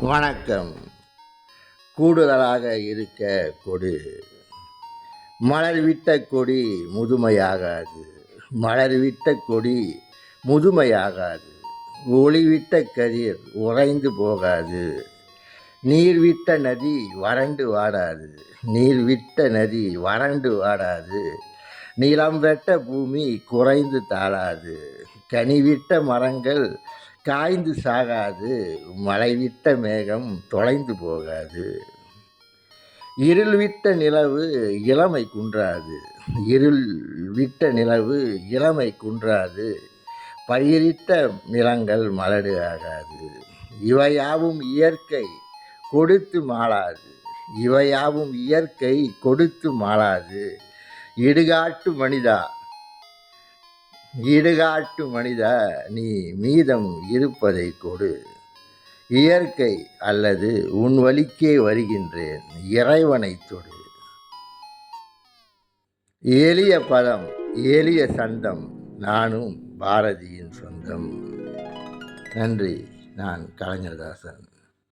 வணக்கம். கூடுதலாக இருக்க கொடு. மலர்விட்ட கொடி முதுமையாகாது. மலர்விட்ட கொடி முதுமையாகாது. ஒளிவிட்ட கதிர் உறைந்து போகாது. நீர்விட்ட நதி வறண்டு வாடாது. நீர்விட்ட நதி வறண்டு வாடாது. நிலம் வெட்ட பூமி குறைந்து தாழாது. கனிவிட்ட மரங்கள் காய்ந்து சாகாது. மழைவிட்ட மேகம் தொலைந்து போகாது. இருள் விட்ட நிலவு இளமை குன்றாது. இருள் விட்ட நிலவு இளமை குன்றாது. பயிரிட்ட நிலங்கள் மலடு ஆகாது. இவையாவும் இயற்கை கொடுத்து மாளாது. இவையாவும் இயற்கை கொடுத்து மாளாது. இடுகாட்டு மனிதா, இடுகாட்டு மனிதா, நீ மீதம் இருப்பதை கொடு. இயற்கை அல்லது உன் வழிக்கே வருகின்றேன், இறைவனை தொடு. எளிய பதம், எளிய சந்தம், நானும் பாரதியின் சொந்தம். நன்றி. நான் கலைஞர்தாசன்.